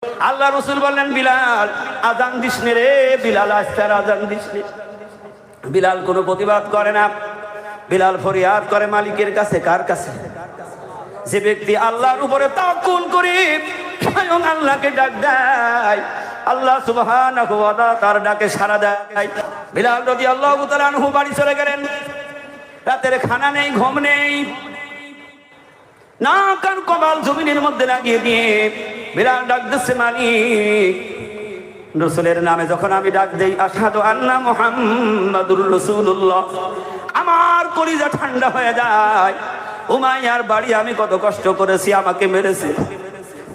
আল্লাহ রসুল বললেন, বিলাল আজান দিস নে রে, বিলাল আস্তে আজান দিস নে। বিলাল কোনো প্রতিবাদ করে না, বিলাল ফরিয়াদ করে মালিকের কাছে। কার কাছে? যে ব্যক্তি আল্লাহর উপরে তাওয়াক্কুল করে স্বয়ং আল্লাহকে ডাক দেয়, আল্লাহ সুবহানাহু ওয়া তাআলা তার ডাকে সাড়া দেয়। বিলাল রাদিয়াল্লাহু তাআলা আনহু বাড়ি চলে গেলেন। রাতের খানা নেই, ঘুম নেই, নাক আর কপাল জমিনের মধ্যে লাগিয়ে দিয়ে বিলাল ডাক দিচ্ছে, মালিক রসুলের নামে যখন আমি ডাক দেই আশহাদু আন্না মুহাম্মাদুর রাসূলুল্লাহ, আমার কলিজা ঠান্ডা হয়ে যায়। উমাইয়ার বাড়ি আমি কত কষ্ট করেছি, আমাকে মেরেছে,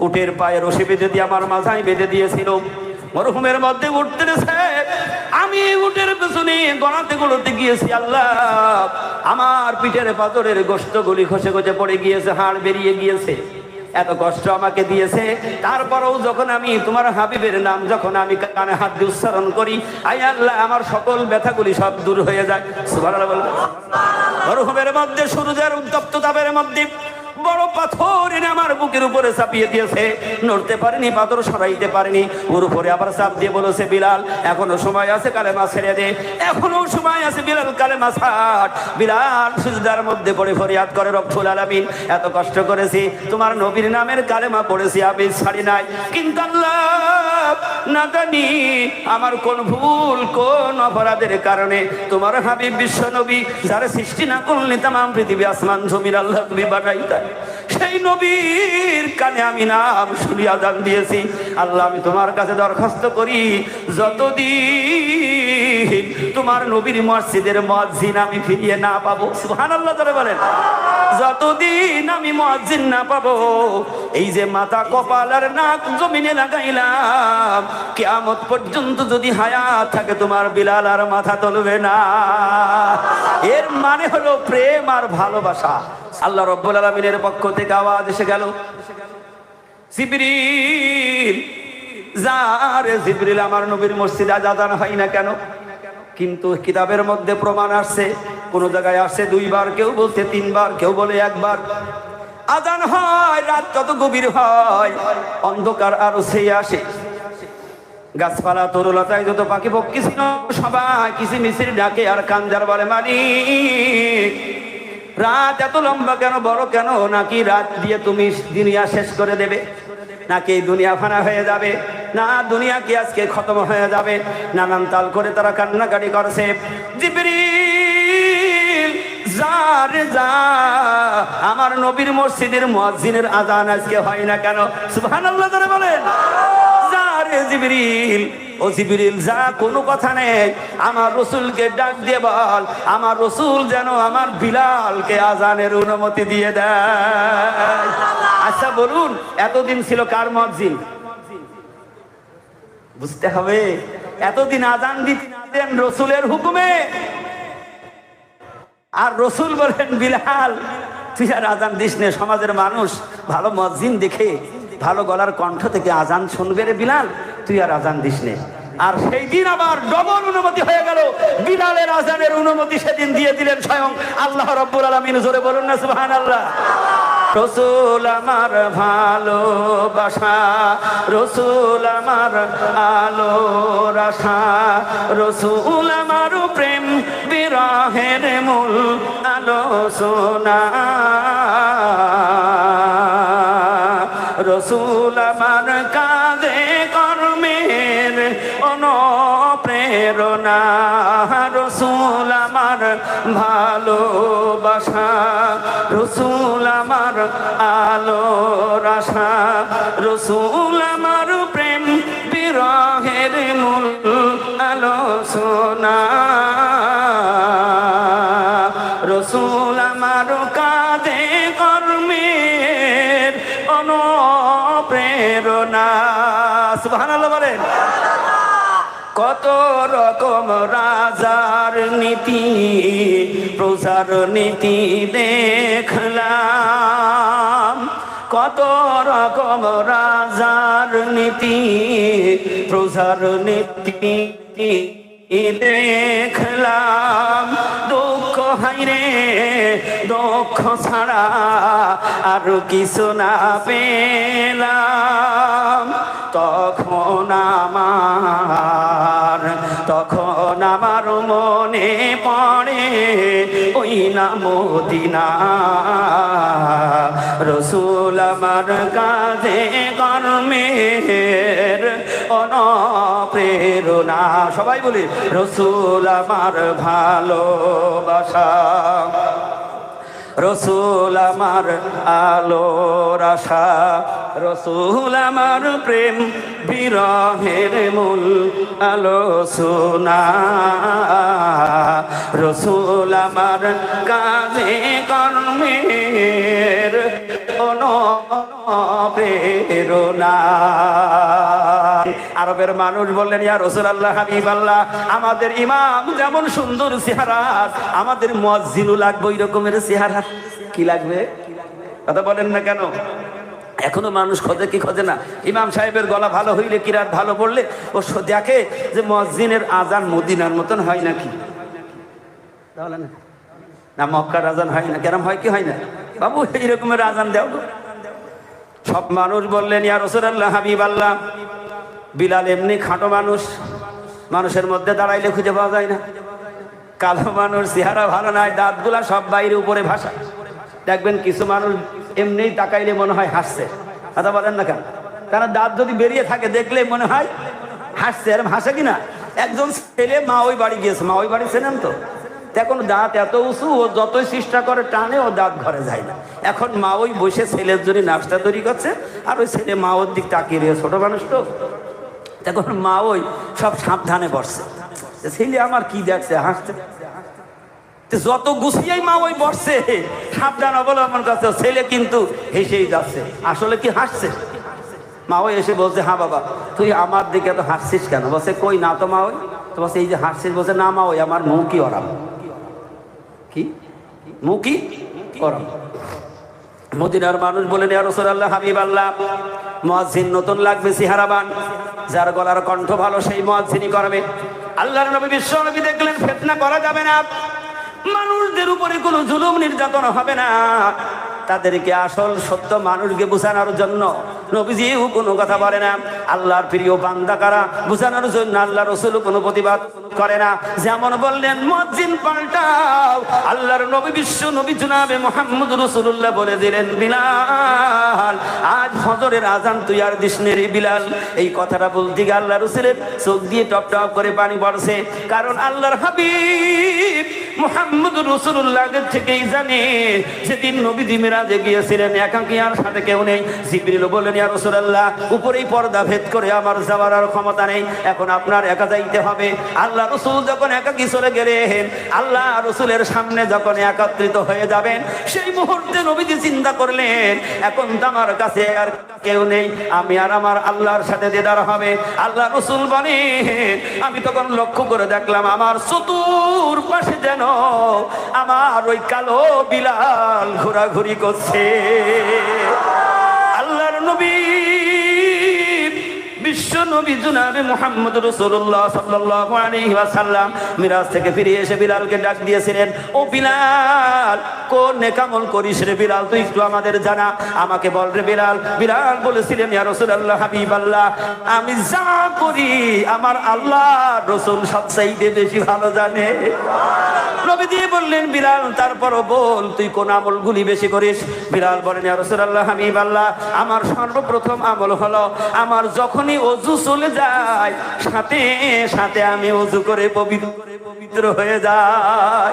উটের পায়ে রশি বেঁধে দিয়ে আমার মাথায় বেঁধে দিয়েছিল, মরহুমের মধ্যে উঠতেছে, আমি উটের পেছনে গড়াতে গড়তে গিয়েছি, আল্লাহ আমার পিঠের পাথরের গোশতগুলি খসে খসে পড়ে গিয়েছে, হাড় বেরিয়ে গিয়েছে, এত কষ্ট আমাকে দিয়েছে। তারপরেও যখন আমি তোমার হাবিবের নাম যখন আমি কানে হাত দিয়ে উচ্চারণ করি, আয় আল্লাহ আমার সকল ব্যথাগুলি সব দূর হয়ে যায়। সুবহানাল্লাহ বলবেন। মরহুমের মধ্যে সূর্যের উত্তপ্ত তাপের মধ্যে বড় পাথর এনে আমার বুকের উপরে চাপিয়ে দিয়েছে, নড়তে পারিনি, পাথর সরাইতে পারিনি। ওর উপরে আবার চাপ দিয়ে বলেছে, বিলাল এখনো সময় আছে, কালেমা ছেড়ে দে, এখনো সময় আছে বিলাল, কালেমা ছাড়। বিলাল সিজদার মধ্যে পড়ে ফরিয়াদ করে, রব্বুল আলামিন এত কষ্ট করেছি, তোমার নবীর নামের কালেমা পড়েছি, আমি ছাড়ি নাই, কিন্তু আল্লাহ না জানি আমার কোন ভুল কোন অপরাধের কারণে তোমার হাবিব বিশ্ব নবী যারা সৃষ্টি না করলে তামাম পৃথিবী আসমান জমির আল্লাহ তুমি বানাইতা, সেই নবীর কানে আমি নাম শুনি আজান দিয়েছি। আল্লাহ আমি তোমার কাছে দরখাস্ত করি, যতদিন তোমার নবীর মসজিদের মুয়াজ্জিন আমি ফিরিয়ে না পাবো, সুবহানাল্লাহ জোরে বলেন, যতদিন আমি মুয়াজ্জিন না পাবো, এই যে মাথা কপাল আর নাক জমিনে লাগাইলাম, কিয়ামত পর্যন্ত যদি হায়াত থাকে তোমার বিলাল আর মাথা তুলবে না। এর মানে হলো প্রেম আর ভালোবাসা। আল্লাহ রাব্বুল আলামিনের পক্ষ থেকে আওয়াজ এসে গেল, জিবরিল যা রে জিবরিল, আমার নবীর মসজিদে আজান হয় না কেন? কিন্তু কিতাবের মধ্যে প্রমাণ আসছে, কোন জায়গায় আসছে দুইবার, কেউ বলতে তিনবার, কেউ বলে একবার। আজান হয় রাত যত গভীর হয়, অন্ধকার আরো ছেয়ে আসে, গাছপালা তরুলতায় যত পাখি পক্ষী ছিল সবাই কিচিমিচির ডাকে আর কান্দার বলে, মালিক রাত এত লম্বা কেন, বড় কেন? নাকি রাত দিয়ে তুমি দুনিয়া শেষ করে দেবে, নাকি দুনিয়া ফানা হয়ে যাবে, না দুনিয়া কি আজকে খতম হয়ে যাবে? নানান তাল করে তারা কান্নাকাটি করছে। জিবরিল যা রে যা, আমার নবীর মসজিদের মুয়াজ্জিনের আজান আজকে হয় না কেন? সুবহানাল্লাহ জোরে বলেন। যা রে জিবরিল, ও জিবরিল যা, কোনো কথা নেই, আমার রসুলকে ডাক দিয়ে বল, আমার রসুল যেন আমার বিলালকে আজানের অনুমতি দিয়ে দেয়। আচ্ছা বলুন, এতদিন ছিল কার মুয়াজ্জিন? বুঝতে হবে, এতদিন আজান দিতেন রসুলের হুকুমে, আর রসুল বলেন, বিলাল তুই আর আজান দিস নে, সমাজের মানুষ ভালো মুয়াজ্জিন দেখে ভালো গলার কণ্ঠ থেকে আজান শুনবে রে বিলাল, তুই আর আজান দিস নে। আর সেই দিন আবার ডবল অনুমতি হয়ে গেল, বিলালের আজানের অনুমতি সেদিন দিয়ে দিলেন স্বয়ং আল্লাহ রাব্বুল আলামিন। জোরে বলুন না সুবহানাল্লাহ। রসুল আমার ভালোবাসা, রসুল আমার আলোর আশা, রসুল আমার প্রেম বিরহের মূল আলোচনা, রসুল আমার কাজে কর্মের অনুপ্রেরণা, রসুল আমার ভালোবাসা, রসুল আমার আলোর আশা, রসুল আমার প্রেম বিরহের মূল আলোচনা, রসুল আমার কাজে কর্মের অনুপ্রেরণা। সুবহানাল্লাহ বলেন। কত রকম রাজার নীতি প্রজার নীতি দেখলাম, কত রকম রাজার নীতি প্রজার নীতি দেখলাম, দুঃখ হাইরে দুঃখ ছাড়া আর কিছু না পেলাম, তখন আমার মনে পড়ে ওই না মদিনা। রসুল আমার কাজে কর্মের অনুপ্রেরণা। সবাই বলি রসুল আমার ভালোবাসা, রসুল আমার আলোর আশা, রসুল আমার প্রেম বিরহের মূল আলোচনা। রসুল আমার কাজে কর্মের অনুপ্রেরণা। আরবের মানুষ বললেন, ইয়া রাসূলুল্লাহ হাবিবাল্লাহ, আমাদের ইমাম যেমন সুন্দর চেহারা, আমাদের মুয়াজ্জিনও লাগবে ওই রকমের চেহারা। কি লাগবে? কথা বলেন না কেন? এখনো মানুষ খোঁজে কি খোঁজে না? ইমাম সাহেবের গলা ভালো হইলে, কিরাত ভালো পড়লে ও দেখে যে মুয়াজ্জিনের আজান মদিনার মতন হয় নাকি, তাহলে না মক্কার আজান হয় না, কেরম হয় কি হয় না বাবু, এই রকমের আজান দেও। সব মানুষ বললেন, ইয়া রাসূলুল্লাহ হাবিবাল্লাহ, বিলাল এমনি খাটো মানুষ, মানুষের মধ্যে দাঁড়াইলে খুঁজে পাওয়া যায় না। কালো মানুষ, চেহারা ভালো নাই, দাঁতগুলা সব বাইরে উপরে ভাষা। দেখবেন কিছু মানুষ এমনি তাকাইলে মনে হয় হাসছে। কথা বলেন না কেন? তারা দাঁত যদি বেরিয়ে থাকে দেখলে মনে হয় হাসছে। এরকম হাসে কিনা? একজন ছেলে মা ওই বাড়ি গিয়েছে, মা ওই বাড়ি ছিলেন তো, এখন দাঁত এত উঁচু, ও যতই চেষ্টা করে টানে ও দাঁত ঘরে যায় না। এখন মা ওই বসে ছেলের জন্য নাস্তা তৈরি করছে, আর ওই ছেলে মা ওর দিক তাকিয়ে রয়েছে, ছোট মানুষ তো। এখন মা ওই সব সাবধানে বসছে, ছেলে আমার কি দেখছে, হাসছে। যত গুছিয়েই মা ওই বসছে, সাবধান অবলম্বন করছে, ছেলে কিন্তু হেসেই যাচ্ছে, আসলে কি হাসছে। মা ওই এসে বলছে, হ্যাঁ বাবা, তুই আমার দিকে তো হাসছিস কেন? বলছে, কই না তো মা ওই। তো বলছে, এই যে হাসছিস। বলছে, না মা ওই আমার মুখই ওরাম। কি মুখই ওরাম? মদিনার মানুষ বলেন, ইয়া রাসূলুল্লাহ হাবিবাল্লাহ, মুয়াজ্জিন নতুন লাগবে, চেহারাবান, যার গলার কণ্ঠ ভালো সেই মুয়াজ্জিনই করবে। আল্লাহর নবী বিশ্ব নবী দেখলেন ফিতনা করা যাবে না, মানুষদের উপরে কোনো জুলুম নির্যাতন হবে না, তাদেরকে আসল সত্য মানুষকে বোঝানোর জন্য নবীজিও কোনো কথা বলে না। আল্লাহর প্রিয় বান্দা কারা বোঝানোর জন্য আল্লাহ রাসূল কোনো প্রতিবাদ করে না। যেমন বললেন মুয়াজ্জিন পাল্টাও, আল্লাহর নবী বিশ্ব নবী জনাবে মুহাম্মদ রাসূলুল্লাহ বলে দিলেন, বিলাল আজ ফজরের আজান তুই আর দিস নে রে বিলাল। এই কথাটা বলতে গিয়ে আল্লাহ রাসূলের চোখ দিয়ে টপ টপ করে পানি পড়ছে, কারণ আল্লাহর হাবিব মুহাম্মদ রাসূলুল্লাহ আগে থেকেই জানে যেদিন নবীজি মিরাজে গিয়েছিলেন একাকী, আর সাথে কেউ নেই। জিবরিল বললেন, ইয়া রাসূলুল্লাহ, উপরেই পর্দা ভেদ করে আমার যাওয়ার আর ক্ষমতা নেই, এখন আপনার একা যাইতে হবে। আল্লাহ রাসূল যখন একাকী চলে গেলেন, আল্লাহ রাসূলের সামনে যখন একত্রিত হয়ে যাবেন, সেই মুহূর্তে নবীজি চিন্তা করলেন, এখন তো আমার কাছে আর কেউ নেই, আমি আর আমার আল্লাহর সাথে দিদার হবে। আল্লাহ রাসূল বলেন, আমি তখন লক্ষ্য করে দেখলাম আমার চতুর্পাশে যেন আমার ওই কালো বিলাল ঘোরাঘুরি করছে। আল্লাহর নবী বিশ্ব নবী জনাবে মুহাম্মদ রাসূলুল্লাহ সাল্লাল্লাহু আলাইহি ওয়াসাল্লাম মিরাজ থেকে ফিরে এসে বিলালকে ডাক দিয়েছিলেন, ও বিলাল, কোন নেকামল করিস রে বিলাল, তুই একটু আমাদের জানা, আমাকে বল রে বিলাল। বিলাল বলেছিলেন, ইয়া রাসূলুল্লাহ হাবিবাল্লাহ, আমি যা করি আমার আল্লাহ রাসূল সবচাইতে বেশি ভালো জানে। নবী দিয়ে বললেন, বিলাল তারপরও বল তুই কোন আমলগুলি বেশি করিস? বিলাল বলেন, ইয়া রাসূলুল্লাহ হাবিবাল্লাহ, আমার সর্বপ্রথম আমল হলো আমার যখনই ওযু চলে যায় সাথে সাথে আমি ওযু করে পবিত্র হয়ে যাই।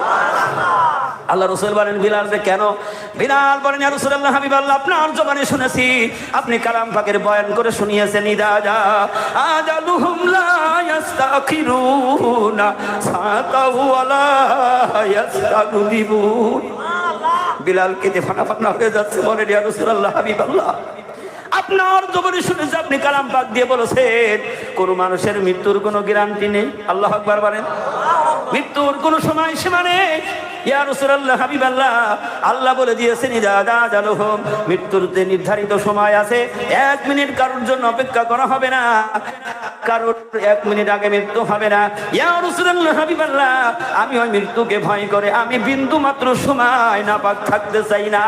আল্লাহ রাসূল বলেন, বিলাল রে কেন? বিলাল বলেন, ইয়া রাসূলুল্লাহ হাবিবাল্লাহ, আপনার জবানে শুনেছি আপনি কালাম পাকের বয়ান করে শুনিয়েছেন, ইদাজা আজালুহুম লা ইস্তাখিরুনা সাতাউ ওয়ালা ইস্তাগদিবুন। বিলাল কেঁদে ফানা হয়ে যাচ্ছে, বলেন, ইয়া রাসূলুল্লাহ হাবিবাল্লাহ, আপনার জবানে শুনেছি আপনি কালাম পাক দিয়ে বলেছেন কোন মানুষের মৃত্যুর কোনো গ্যারান্টি নেই। আল্লাহু আকবার বলেন। মৃত্যুর কোনো সময় সীমা নেই, ইয়া রাসূলুল্লাহ হাবিবাল্লাহ, আল্লাহ বলে দিয়েছেন ইদা আজালুহুম, মৃত্যুতে নির্ধারিত সময় আছে, 1 মিনিট কারোর জন্য অপেক্ষা করা হবে না, কারোর 1 মিনিট আগে মৃত্যু হবে না। ইয়া রাসূলুল্লাহ হাবিবাল্লাহ, আমি ওই মৃত্যুকে ভয় করে আমি বিন্দু মাত্র সময় নাপাক থাকতে চাই না,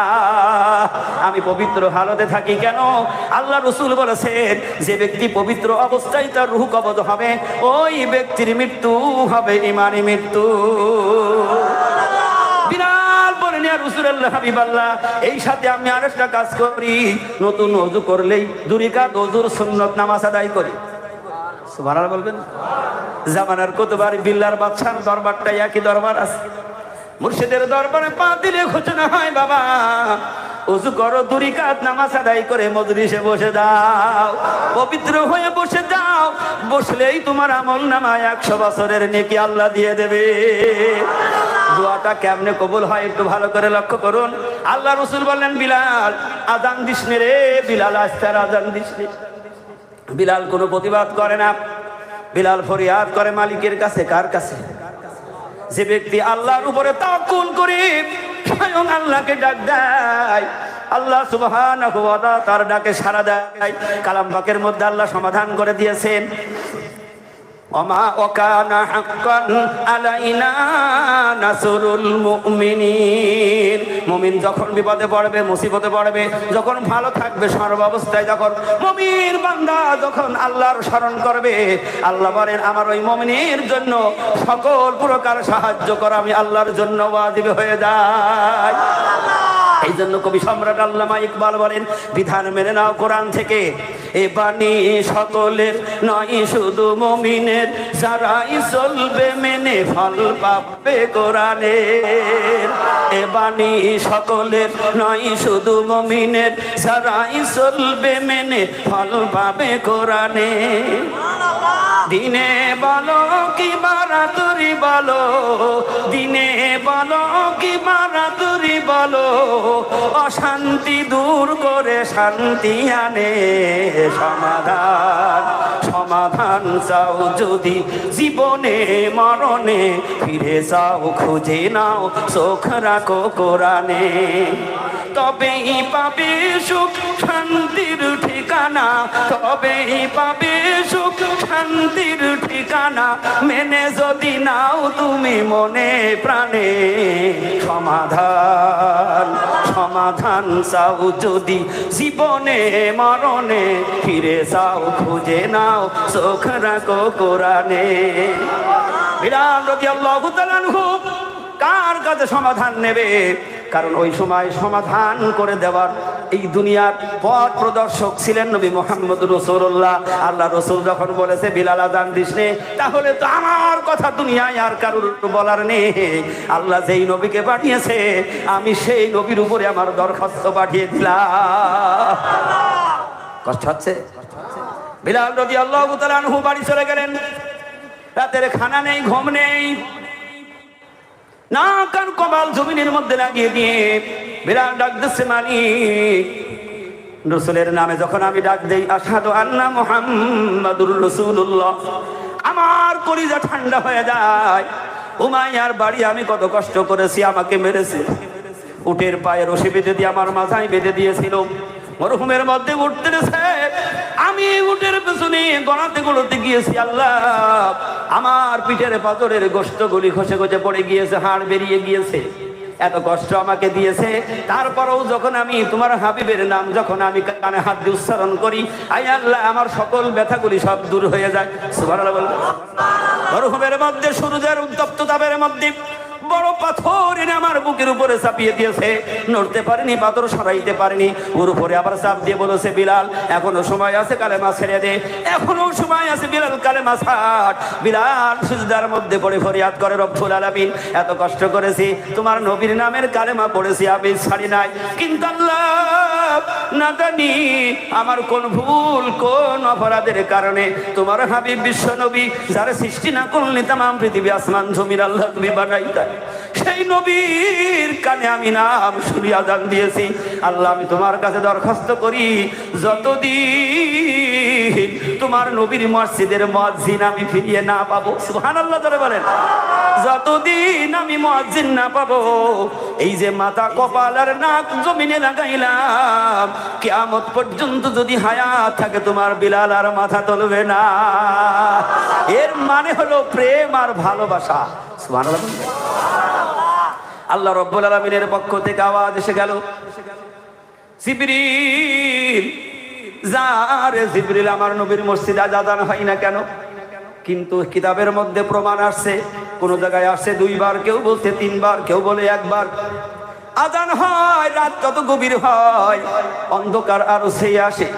আমি পবিত্র হালতে থাকি। কেন? আল্লাহ রাসূল বলেছেন যে ব্যক্তি পবিত্র অবস্থায় তার রূহ কবজ হবে, ওই ব্যক্তির মৃত্যু হবে ঈমানি মৃত্যু। বিলাল বলেন ইয়া রাসূলুল্লাহ হাবিবাল্লাহ, এই সাথে আমি আরেকটা কাজ করি, নতুন ওযু করলেই 2 রাকাত ওযুর সুন্নাত নামাজ আদায় করি। সুবহানাল্লাহ বলবেন। জামানার কতবার বিল্লার বাদশার দরবারটাই একই দরবার আছে, মুর্শিদের দরবারে পা দিলে ঘোষণা হয় বাবা ওযু করো, 2 রাকাত নামাজ আদায় করে মজলিসে বসে দাও, পবিত্র হয়ে বসে যাও, বসলেই তোমার আমল নামায় 100 বছরের নেকি আল্লাহ দিয়ে দেবে। দোয়াটা কেমনে কবুল হয় একটু ভালো করে লক্ষ্য করুন। আল্লাহ রাসূল বললেন বিলাল আযান দিস নে রে, বিলাল আস্তে আযান দিস নে। বিলাল কোনো প্রতিবাদ করে না, বিলাল ফরিয়াদ করে মালিকের কাছে। কার কাছে? যে ব্যক্তি আল্লাহর উপরে তাওয়াক্কুল করে স্বয়ং আল্লাহকে ডাক দেয়, আল্লাহ সুবহানাহু ওয়া তাআলা তার ডাকে সাড়া দেয়। কালাম পাকের মধ্যে আল্লাহ সমাধান করে দিয়েছেন, ওমা ওয়াকানা হাক্কান আলাইনা নাসরুল মুমিনিন। মুমিন যখন বিপদে পড়বে, মুসিবতে পড়বে, যখন ভালো থাকবে সর্বাবস্থায়, যখন মুমিন বান্দা যখন আল্লাহর স্মরণ করবে, আল্লাহ বলেন আমার ওই মুমিনের জন্য সকল প্রকার সাহায্য করা আমি আল্লাহর জন্য ওয়াজিব হয়ে যায়। এই জন্য কবি সম্রাট আল্লামা ইকবাল বলেন, বিধান মেনে নাও কোরআন থেকে, এ বাণী সকলের নয় শুধু মুমিনের, যারাই চলবে মেনে ফল পাবে কোরআনের। এ বাণী সকলের নয় শুধু মুমিনের, যারাই চলবে মেনে ফল পাবে কোরআনের। দিনে বলো কি বারাতুরি বলো, দিনে বলো কি বারাতুরি বলো, অশান্তি দূর করে শান্তি আনে সমাধান। সমাধান চাও যদি জীবনে মরণে, ফিরে যাও খুঁজে নাও চোখ রাখো কোরআনে, তবেই পাবে সুখ শান্তির ঠিকানা, তবেই পাবে সুখ শান্তির ঠিকানা, মেনে যদি নাও তুমি মনে প্রাণে সমাধান। সমাধান চাও যদি জীবনে মরণে, ফিরে যাও খুঁজে নাও চোখ রাখো কোরআনে। বিলাল রাদিয়াল্লাহু তাআলা আনহু কার কাছে সমাধান নেবে? কারণ ওই সময় সমাধান করে দেওয়ার এই দুনিয়ার পথ প্রদর্শক ছিলেন নবী মুহাম্মদ রাসূলুল্লাহ। আল্লাহ রাসূল যখন বলেছে বিলাল আযান দিস নে, তাহলে তো আমার কথা দুনিয়ায় আর কারোর বলার নেই। আল্লাহ যেই নবীকে পাঠিয়েছে আমি সেই নবীর উপরে আমার দরখাস্ত পাঠিয়ে দিলাম। কষ্ট হচ্ছে? বিলাল রাদিয়াল্লাহু তাআলা আনহু বাড়ি চলে গেলেন, রাতের খানা নেই, ঘুম নেই, না কান কপাল জমিনের মধ্যে লাগিয়ে দিয়ে বিলাল ডাক দিচ্ছে মালিক, রাসূলের নামে যখন আমি ডাক দেই আশহাদু আন্না মুহাম্মাদুর রাসূলুল্লাহ, আমার কলিজা ঠান্ডা হয়ে যায়। উমাইয়ার বাড়ি আমি কত কষ্ট করেছি, আমাকে মেরেছে, উটের পায়ে রশি বেঁধে দিয়ে আমার মাথায় বেঁধে দিয়েছিল, মরহুমের মধ্যে উঠতে দিয়েছে, আমি উটের পেছনে গড়াতে গড়াতে গিয়েছি, আল্লাহ আমার পিঠের পাথরের গোশতগুলি খসে খসে পড়ে গিয়েছে, হাড় বেরিয়ে গিয়েছে, এত কষ্ট আমাকে দিয়েছে। তারপরেও যখন আমি তোমার হাবিবের নাম যখন আমি কানে হাত দিয়ে উচ্চারণ করি, আয় আল্লাহ আমার সকল ব্যথাগুলি সব দূর হয়ে যায়। সুবহানাল্লাহ বলবেন। মরহুমের মধ্যে সূর্যের উত্তপ্ত তাপের মধ্যে বড় পাথর এনে আমার বুকের উপরে চাপিয়ে দিয়েছে, নড়তে পারিনি, পাথর সরাইতে পারিনি। ওর উপরে আবার চাপ দিয়ে বলেছে বিলাল এখনো সময় আছে, কালেমা ছেড়ে দে, এখনো সময় আছে বিলাল, কালেমা ছাড়। বিলাল সিজদার মধ্যে পড়ে ফরিয়াদ করে, রব্বুল আলামিন এত কষ্ট করেছি, তোমার নবীর নামের কালেমা পড়েছি, আমি ছাড়ি নাই, কিন্তু আল্লাহ না জানি আমার কোন ভুল কোন অপরাধের কারণে তোমার হাবিব বিশ্ব নবী যার সৃষ্টি না করলে তামাম পৃথিবী আসমান জমির আল্লাহ তুমি বানাইতা, সেই নবীর কানে আমি নাম শুনি আযান দিয়েছি। আল্লাহ আমি তোমার কাছে দরখাস্ত করি, যতদিন তোমার নবীর মসজিদের মুয়াজ্জিন আমি ফিরিয়ে না পাবো। সুবহানাল্লাহ বলেন। যতদিন আমি মুয়াজ্জিন না পাবো, এই যে মাথা কপাল আর নাক জমিনে লাগাইলাম, কিয়ামত পর্যন্ত যদি হায়াত থাকে তোমার বিলাল আর মাথা তুলবে না। এর মানে হলো প্রেম আর ভালোবাসা। সুবহানাল্লাহ। আল্লাহ রাব্বুল আলামিনের পক্ষ থেকে আওয়াজ এসে গেল, জিবরিল যা রে জিবরিল, আমার নবীর মসজিদে আজান হয় না কেন? কিন্তু কিতাবের মধ্যে প্রমাণ আসছে, কোন জায়গায় আসছে 2 বার, কেউ বলছে 3 বার, কেউ বলে 1 বার। আজান হয়, রাত কত গভীর হয়, অন্ধকার আরো সেই আসে,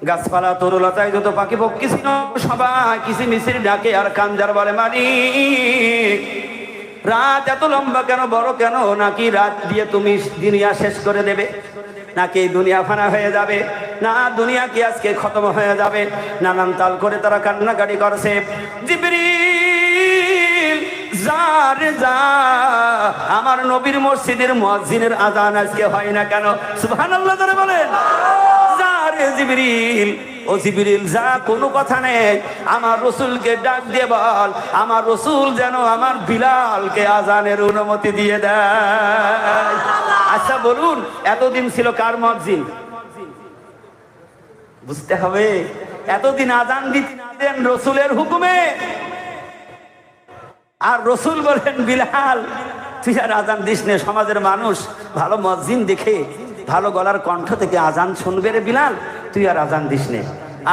গাছপালা তরুলতায় যত পাখি পক্ষী ছিল সবাই কিচিমিচির ডাকে আর কান্দার বলে, মালিক রাত এত লম্বা কেন, বড় কেন? নাকি রাত দিয়ে তুমি দুনিয়া শেষ করে দেবে? নাকি দুনিয়া ফানা হয়ে যাবে? না, দুনিয়া কি আজকে খতম হয়ে যাবে? নানান তাল করে তারা কান্নাকাটি করছে। জিবরিল যা রে যা, আমার নবীর মসজিদের মুয়াজ্জিনের আজান আজকে হয় না কেন? সুবহানাল্লাহ ধরে বলেন, যা রে জিবরিল, ও জিবরিল যা, কোনো কথা নেই, আমার রসুলকে ডাক দিয়ে বল, আমার রসুল যেন আমার বিলালকে আজানের অনুমতি দিয়ে দেয়। আচ্ছা বলুন, এতদিন ছিল কার মুয়াজ্জিন? বুঝতে হবে, এতদিন আজান দিতে না দেন রসুলের হুকুমে, আর রসুল বলেন বিলাল তুই আর আজান দিস নে, সমাজের মানুষ ভালো মুয়াজ্জিন দেখে ভালো গলার কণ্ঠ থেকে আজান শুনবে রে বিলাল, তুই আর আজান দিস নে।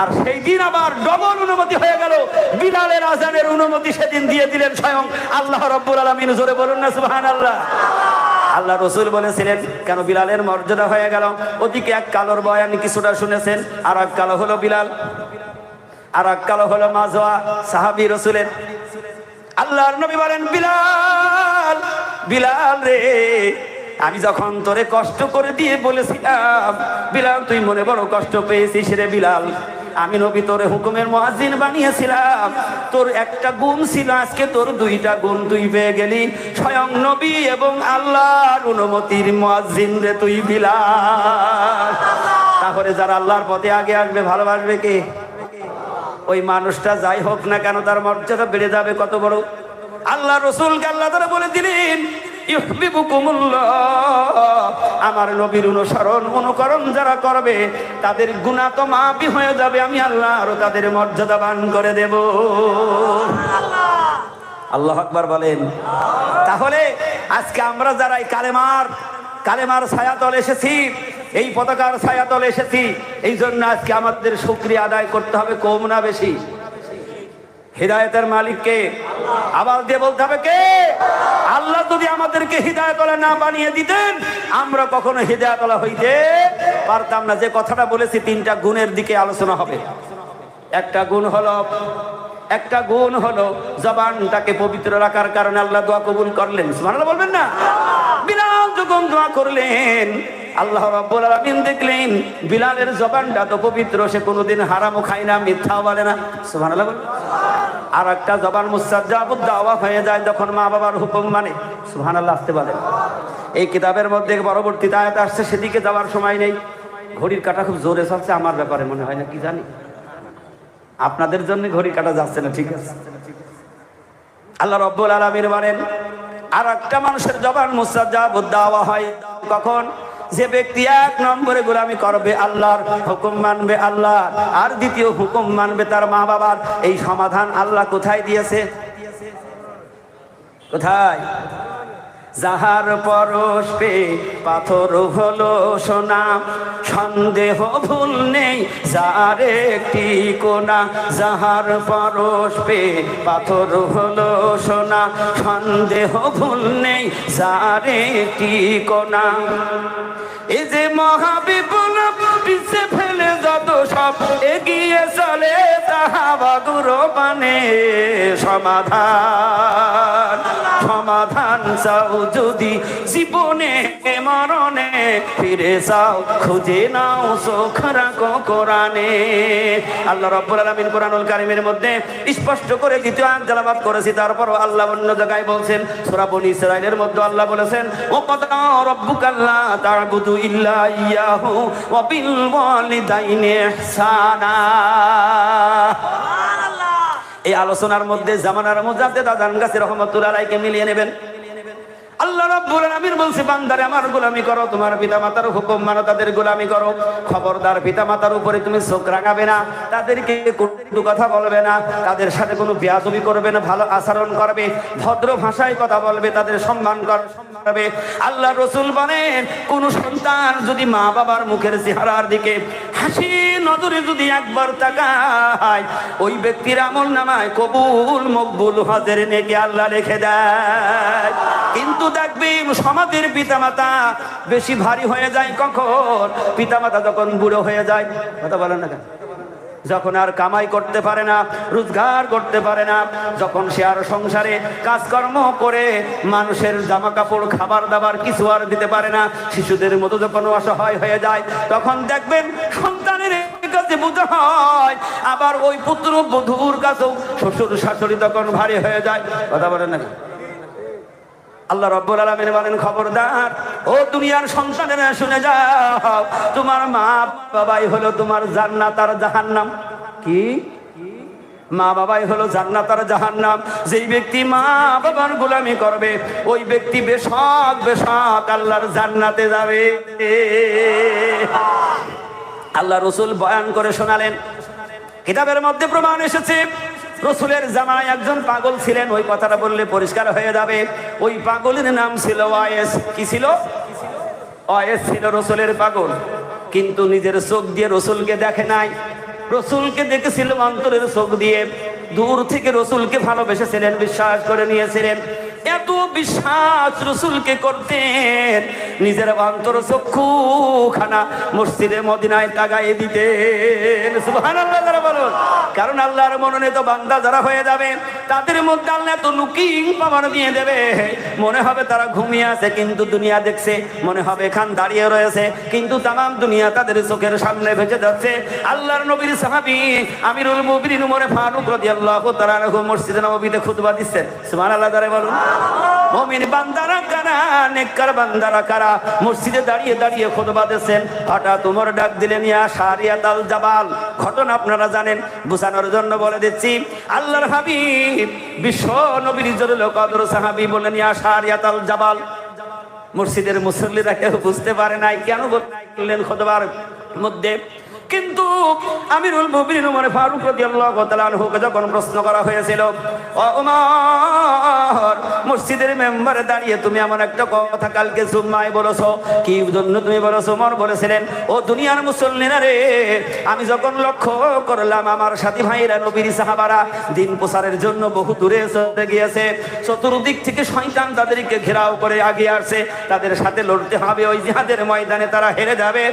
আর সেই দিন আবার ডবল অনুমতি হয়ে গেল, বিলালের আজানের অনুমতি সেদিন দিয়ে দিলেন স্বয়ং আল্লাহ রাব্বুল আলামিন। জোরে বলুন না সুবহানাল্লাহ। আল্লাহ রসুল বলেছিলেন কেন বিলালের মর্যাদা হয়ে গেল? ওদিকে এক কালোর বয়ান কিছুটা শুনেছেন, আর এক কালো হলো বিলাল, আর এক কালো হলো মাজওয়া সাহাবী রসুলের। আল্লাহর নবী বলেন, বিলাল বিলাল রে, আমি যখন তোরে কষ্ট করে দিয়ে বলেছিলাম বিলাল তুই মনে বড় কষ্ট পেয়েছিস রে বিলাল, আমি নবী তোরে হুকুমের মুয়াজ্জিন বানিয়েছিলাম, তোর একটা গুণ ছিল, আজকে তোর 2টা গুণ তুই পেয়ে গেলি, স্বয়ং নবী এবং আল্লাহর অনুমতির মুয়াজ্জিন রে তুই বিলাল। তাহলে যারা আল্লাহর পথে আগে আসবে ভালোবাসবে কে? ওই মানুষটা যাই হোক না কেন তার মর্যাদা বেড়ে যাবে কত বড়। আল্লাহ রসুলকে আল্লাহ তাআলা বলে দিলেন, ইউহিব্বুকুমুল্লাহ, আমার নবীর অনুসরণ অনুকরণ যারা করবে তাদের গুনাহ তো মাফি হয়ে যাবে, আমি আল্লাহ আরো তাদের মর্যাদাবান করে দেব। আল্লাহু আকবার বলেন। তাহলে আজকে আমরা যারা এই কালেমার ছায়াতলে এসেছি, এই পতাকার ছায়াতলে এসেছি, এই জন্য আজকে আমাদের শুকরিয়া আদায় করতে হবে কম না বেশি? হিদায়াতের মালিক কে? আবার দিয়ে বলতে হবে কে? আল্লাহ যদি আমাদেরকে হিদায়াতওয়ালা না বানিয়ে দিতেন আমরা কখনো হিদায়াতওয়ালা হইতে পারতাম না। যে কথাটা বলেছি 3টা গুণের দিকে আলোচনা হবে। একটা গুণ হলো জবানটাকে পবিত্র রাখার কারণে আল্লাহ দোয়া কবুল করলেন। সুবহানাল্লাহ বলবেন না? বিলাল যখন দোয়া করলেন আল্লাহ রাব্বুল আলামিন দেখলেন বিলালের জবানটা তো পবিত্র, সে কোনোদিন হারামও খায় না, মিথ্যাও বলে না। সুবহানাল্লাহ বলেন। আর একটা জবান মুস্তাজাবুদ দাওয়া হয়ে যায় যখন মা বাবার হুকুম মানে। সুবহানাল্লাহ আসতে বলেন। এই কিতাবের মধ্যে পরবর্তীতে আয়াত আসছে, সেদিকে যাওয়ার সময় নেই। ঘড়ির কাঁটা খুব জোরে চলছে, আমার ব্যাপারে মনে হয় না, কি জানি আপনাদের জন্য ঘড়ি কাটা যাচ্ছে না, ঠিক আছে। আল্লাহ রাব্বুল আলামিন বলেন আর একটা মানুষের জবান মুস্তাজাবুদ দাওয়া হয় কখন? যে ব্যক্তি 1 নম্বরে গোলামি করবে, আল্লাহর হুকুম মানবে আল্লাহ, আর দ্বিতীয় হুকুম মানবে তার মা বাবার। এই সমাধান আল্লাহ কোথায় দিয়েছে? কোথায়? যাহার পরশ পে পাথর হলো সোনা, সন্দেহ ভুল নেই যার একটি কোনা। যাহার পরশ পে পাথর হলো সোনা, সন্দেহ ভুল নেই যার একটি কোনা। এই যে মহাবিপুল পিছে ফেলে যত সব এগিয়ে চলে, তাহা বাদুর মানে সমাধান চাও যদি জীবনে মরণে, ফিরে যাও খুঁজে নাও চোখ রাখো কোরআনে। আল্লাহ রাব্বুল আলামিন কোরআনুল কারীমের মধ্যে স্পষ্ট করে দ্বিতীয় আয়াত তেলাওয়াত করেছি, তারপরও আল্লাহ অন্য জায়গায় বলছেন। সূরা বনী ইসরাঈলের মধ্যে আল্লাহ বলেছেন, ওয়া ক্বাদা রাব্বুকাল্লা তা'বুদু ইল্লা ইয়াহু ওয়া বিল ওয়ালিদাইনি ইহসানা। এই আলোচনার মধ্যে জামানার মুজাদ্দেদ আদান গাছি রহমাতুল্লাহ আলাইহিকে মিলিয়ে নেবেন। আল্লাহ রাব্বুল আলামিন বলছে, বান্দারে আমার গোলামি করো, তোমার পিতামাতার হুকুম মানো, তাদের গোলামি করো। খবরদার পিতামাতার উপরে তুমি চোখ রাঙাবে না, তাদেরকে কটু কথা বলবে না, তাদের সাথে কোনো বেয়াদবি করবে না, ভালো আচরণ করবে, ভদ্র ভাষায় কথা বলবে, তাদের সম্মান করবে। আল্লাহ রাসূল বলেন, কোন সন্তান যদি মা বাবার মুখের চেহারার দিকে হাসি নজরে যদি একবার তাকায়, ওই ব্যক্তির আমলনামায় কবুল মকবুল হজের নেকি আল্লাহ লিখে দেয়। কিন্তু দেখবি সমাজের পিতামাতা বেশি ভারী হয়ে যায় কখন? পিতামাতা যখন বুড়ো হয়ে যায়। কথা বলেন না কেন? যখন আর কামাই করতে পারে না, রোজগার করতে পারে না, যখন সে আর সংসারে কাজকর্ম করে মানুষের জামা কাপড় খাবার দাবার কিছু আর দিতে পারে না, শিশুদের মতো যখন অসহায় হয়ে যায়, তখন দেখবেন সন্তানের কাছে বুঝতে হয়, আবার ওই পুত্র বধূর কাছেও শ্বশুর শাশুড়ি তখন ভারী হয়ে যায়। কথা বলেন না? আল্লাহ রাব্বুল আলামিন বলেন, খবরদার ও দুনিয়ার সন্তানেরা শুনে যাও, তোমার মা বাবাই হলো তোমার জান্নাত আর জাহান্নাম। কি? মা বাবাই হলো জান্নাত আর জাহান্নাম। যেই ব্যক্তি মা বাবার গোলামি করবে, ওই ব্যক্তি বেশক বেশক আল্লাহর জান্নাতে যাবে। আল্লাহ রাসূল বয়ান করে শোনালেন, কিতাবের মধ্যে প্রমাণ এসেছে, রসুলের জামানায় একজন পাগল ছিলেন। ওই কথাটা বললে পরিষ্কার হয়ে যাবে। ওই পাগলের নাম ছিল ওয়াইস। কি ছিল? ওয়াইস ছিল রসুলের পাগল, কিন্তু নিজের চোখ দিয়ে রসুলকে দেখে নাই। রসুলকে দেখেছিল অন্তরের চোখ দিয়ে। দূর থেকে রসুলকে ভালোবেসেছিলেন, বিশ্বাস করে নিয়েছিলেন। এত বিশ্বাস রসুলকে করতেন, নিজের অন্তর চক্ষু খানা মসজিদে মদিনায় তাগায়ে দিতেন। সুবহানাল্লাহ যারা বলুন। কারণ আল্লাহর মনোনীত বান্দা যারা হয়ে যাবে, তাদের মধ্যে আল্লাহ এত লুকিং পাওয়ার দিয়ে দেবে, মনে হবে তারা ঘুমিয়ে আছে কিন্তু দুনিয়া দেখছে, মনে হবে এখান দাঁড়িয়ে রয়েছে কিন্তু তামাম দুনিয়া তাদের চোখের সামনে ভেসে যাচ্ছে। আল্লাহর নবীর সাহাবী আমিরুল মুমিনিন ওমর ফারুক রাদিয়াল্লাহু তাআলা আনহু মসজিদে নববীতে খুতবা দিচ্ছেন। সুবহানাল্লাহ যারা বলুন। মুমিন বান্দারা কারা, নেককার বান্দারা কারা, মসজিদে দাঁড়িয়ে দাঁড়িয়ে খুতবা দিচ্ছেন। হঠাৎ ওমর ডাক দিলেন, ইয়া শারিয়াত আল জাবাল। ঘটনা আপনারা জানেন, বোঝানোর জন্য বলে দিচ্ছি। আল্লাহর হাবিব বিশ্ব নবীর জলিল কদর সাহাবী বলেন, ইয়া শারিয়াত আল জাবাল। মসজিদের মুসল্লিরা কেউ বুঝতে পারে নাই কেন বললেন খুতবার মধ্যে। কিন্তু আমিরুল মুমিনিন ওমর ফারুক রাদিয়াল্লাহু তাআলা আনহুকে যখন প্রশ্ন করা হয়েছিল, ও ওমর, মসজিদের মেম্বারে দাঁড়িয়ে তুমি এমন একটা কথা কালকে জুম্মায় বলেছো, কি জন্য তুমি বলেছো? ওমর বলেছিলেন, ও দুনিয়ার মুসল্লিরা রে, আমি যখন লক্ষ্য করলাম আমার সাথী ভাইরা নবীর সাহাবারা দিন প্রচারের জন্য বহু দূরে চলে গিয়েছে, চতুর্দিক থেকে শয়তান তাদেরকে ঘেরাও করে আগিয়ে আসছে, তাদের সাথে লড়তে হবে, ওই জিহাদের ময়দানে তারা হেরে যাবে।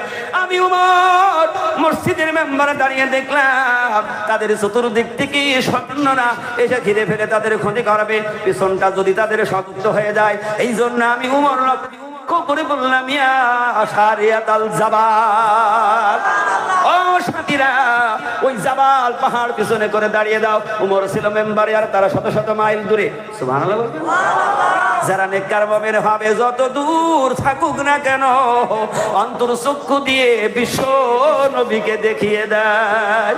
আমি ওমর মসজিদের মেম্বারে দাঁড়িয়ে দেখলাম তাদের চতুর্দিক থেকে সৈন্যরা এসে ঘিরে ফেলে তাদের ক্ষতি করবে, পিছনটা যদি তাদের শক্ত হয়ে যায়। এই জন্য আমি উমর লক্ষ্য করে বললাম, ইয়া শারিয়াত আল জাবাল, ও সাথীরা, ওই জাবাল পাহাড় পিছনে করে দাঁড়িয়ে দাও। উমর ছিল মেম্বারে আর তারা শত শত মাইল দূরে। সুবহানাল্লাহ। যারা নেককার মুমিন হবে, যত দূর থাকুক না কেন, অন্তর চক্ষু দিয়ে বিশ্ব নবীকে দেখিয়ে দেয়।